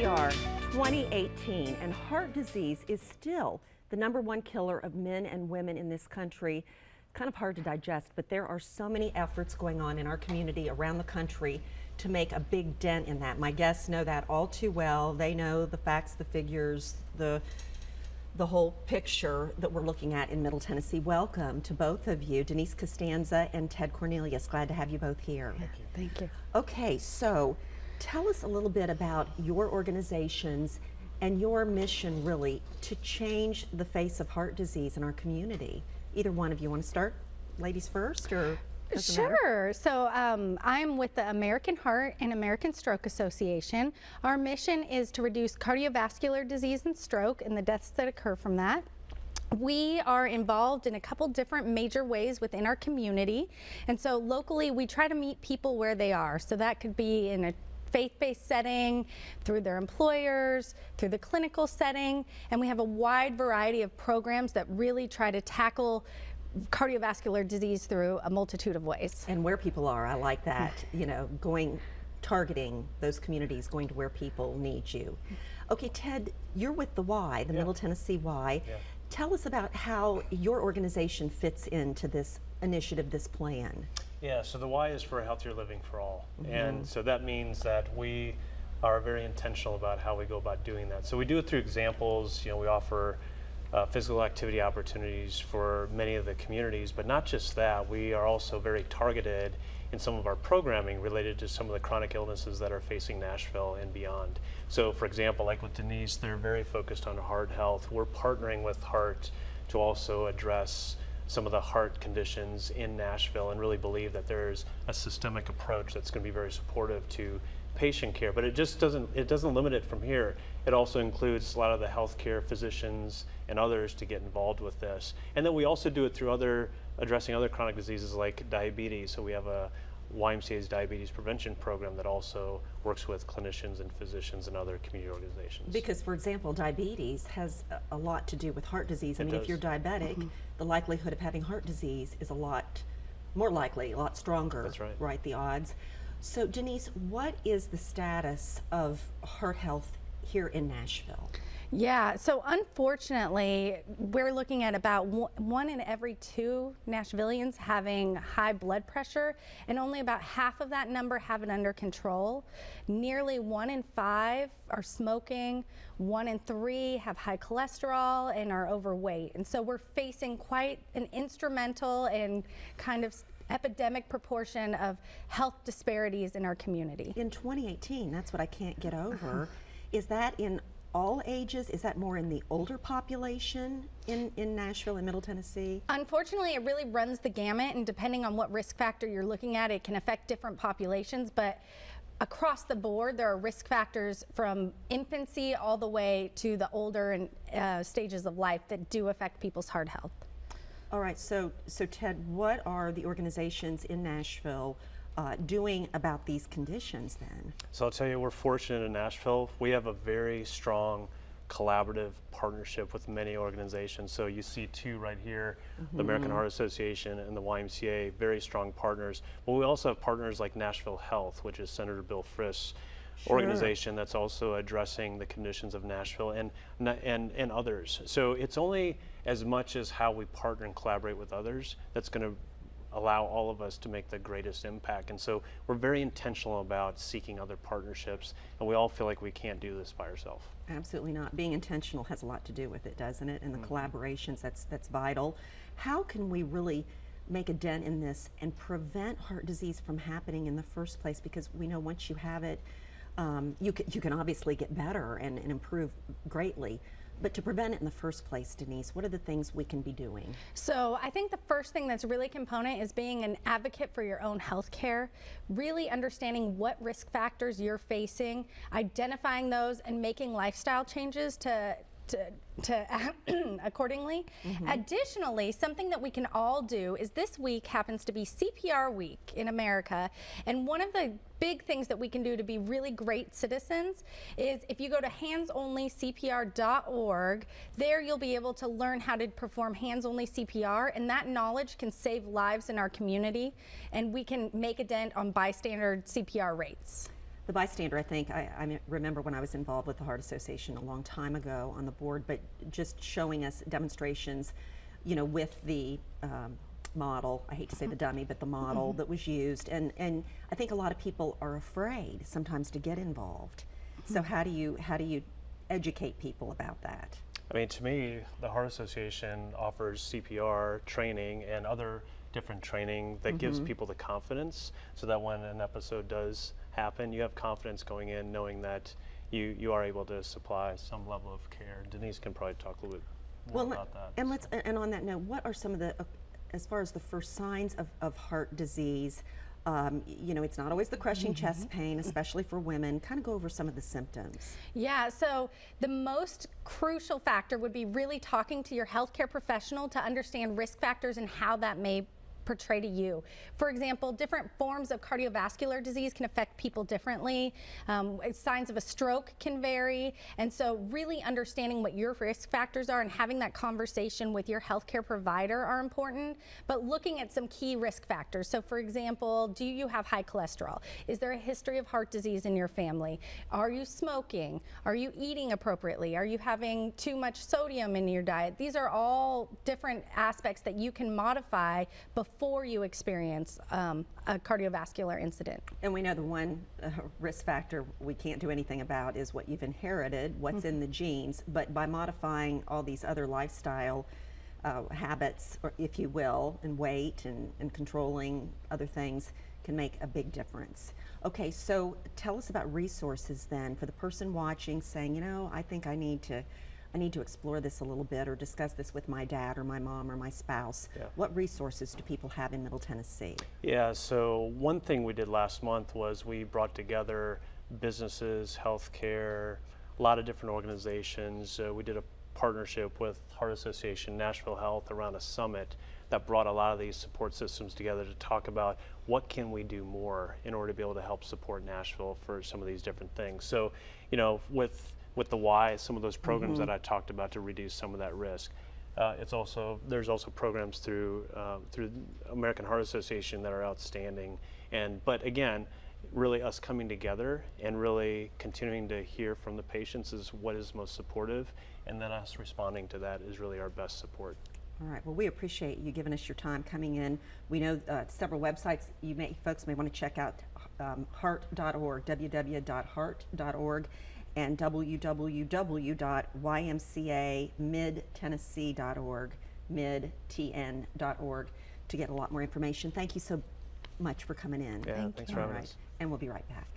are, 2018, and heart disease is still the #1 killer of men and women in this country. Kind of hard to digest, but there are so many efforts going on in our community around the country to make a big dent in that. My guests know that all too well. They know the facts, the figures, the whole picture that we're looking at in Middle Tennessee. Welcome to both of you, Denise Costanza and Ted Cornelius. Glad to have you both here. Thank you. Thank you. Okay, so tell us a little bit about your organizations and your mission, really, to change the face of heart disease in our community. Either one of you want to start? Ladies first, or doesn't matter? Sure. So I'm with the American Heart and American Stroke Association. Our mission is to reduce cardiovascular disease and stroke and the deaths that occur from that. We are involved in a couple different major ways within our community. And so locally, we try to meet people where they are. So that could be in a faith-based setting, through their employers, through the clinical setting, and we have a wide variety of programs that really try to tackle cardiovascular disease through a multitude of ways. And where people are, I like that, you know, targeting those communities, going to where people need you. Okay, Ted, you're with the Y, the Middle Tennessee Y. Yeah. Tell us about how your organization fits into this initiative, this plan. Yeah, so the Y is for a healthier living for all. And so that means that we are very intentional about how we go about doing that. So we do it through examples. You know, we offer physical activity opportunities for many of the communities, but not just that, we are also very targeted in some of our programming related to some of the chronic illnesses that are facing Nashville and beyond. So for example, like with Denise, they're very focused on heart health. We're partnering with Heart to also address some of the heart conditions in Nashville and really believe that there's a systemic approach that's going to be very supportive to patient care. But it doesn't limit it from here. It also includes a lot of the healthcare physicians and others to get involved with this. And then we also do it through addressing other chronic diseases like diabetes. So we have a YMCA's diabetes prevention program that also works with clinicians and physicians and other community organizations. Because, for example, diabetes has a lot to do with heart disease. I mean, if you're diabetic, the likelihood of having heart disease is a lot more likely, a lot stronger. That's right. Right, the odds. So, Denise, what is the status of heart health here in Nashville? Yeah, so unfortunately, we're looking at about one in every 2 Nashvillians having high blood pressure, and only about half of that number have it under control. Nearly 1 in 5 are smoking, 1 in 3 have high cholesterol and are overweight. And so we're facing quite an instrumental and kind of epidemic proportion of health disparities in our community. In 2018, that's what I can't get over. Is that in all ages? Is that more in the older population in Nashville and Middle Tennessee? Unfortunately, it really runs the gamut, and depending on what risk factor you're looking at, it can affect different populations, but across the board, there are risk factors from infancy all the way to the older and stages of life that do affect people's heart health. All right, so Ted, what are the organizations in Nashville doing about these conditions then? So I'll tell you, we're fortunate in Nashville. We have a very strong collaborative partnership with many organizations. So you see 2 right here, the American Heart Association and the YMCA, very strong partners. But we also have partners like Nashville Health, which is Senator Bill Frist's organization that's also addressing the conditions of Nashville and others. So it's only as much as how we partner and collaborate with others that's going to allow all of us to make the greatest impact. And so we're very intentional about seeking other partnerships, and we all feel like we can't do this by ourselves. Absolutely not. Being intentional has a lot to do with it, doesn't it? And the collaborations, that's vital. How can we really make a dent in this and prevent heart disease from happening in the first place? Because we know once you have it, you can obviously get better and improve greatly. But to prevent it in the first place, Denise, what are the things we can be doing? So I think the first thing that's really component is being an advocate for your own health care, really understanding what risk factors you're facing, identifying those, and making lifestyle changes to accordingly. Additionally, something that we can all do is this week happens to be CPR week in America, and one of the big things that we can do to be really great citizens is if you go to handsonlycpr.org, there you'll be able to learn how to perform hands-only CPR, and that knowledge can save lives in our community, and we can make a dent on bystander CPR rates. The bystander, I think, I remember when I was involved with the Heart Association a long time ago on the board, but just showing us demonstrations, you know, with the model, I hate to say the dummy, but the model that was used. And I think a lot of people are afraid sometimes to get involved. So how do you educate people about that? I mean, to me, the Heart Association offers CPR training and other different training that gives people the confidence so that when an episode does happen, you have confidence going in knowing that you are able to supply some level of care. Denise can probably talk a little bit more about that. And on that note, what are some of the, as far as the first signs of heart disease? You know, it's not always the crushing chest pain, especially for women. Kind of go over some of the symptoms. Yeah, so the most crucial factor would be really talking to your healthcare professional to understand risk factors and how that may portray to you. For example, different forms of cardiovascular disease can affect people differently. Signs of a stroke can vary. And so really understanding what your risk factors are and having that conversation with your healthcare provider are important, but looking at some key risk factors. So for example, do you have high cholesterol? Is there a history of heart disease in your family? Are you smoking? Are you eating appropriately? Are you having too much sodium in your diet? These are all different aspects that you can modify before you experience a cardiovascular incident. And we know the one risk factor we can't do anything about is what you've inherited, what's in the genes, but by modifying all these other lifestyle habits, or if you will, and weight and controlling other things can make a big difference. Okay, so tell us about resources then for the person watching saying, you know, I think I need to explore this a little bit or discuss this with my dad or my mom or my spouse. Yeah. What resources do people have in Middle Tennessee? Yeah, so one thing we did last month was we brought together businesses, healthcare, a lot of different organizations. We did a partnership with Heart Association, Nashville Health around a summit that brought a lot of these support systems together to talk about what can we do more in order to be able to help support Nashville for some of these different things. So, you know, with the Y, some of those programs that I talked about to reduce some of that risk. There's also programs through American Heart Association that are outstanding. But again, really us coming together and really continuing to hear from the patients is what is most supportive, and then us responding to that is really our best support. All right, well, we appreciate you giving us your time coming in. We know several websites folks may want to check out, heart.org, www.heart.org, and www.ymcamidtennessee.org, midtn.org, to get a lot more information. Thank you so much for coming in. Yeah, thanks for having us. And we'll be right back.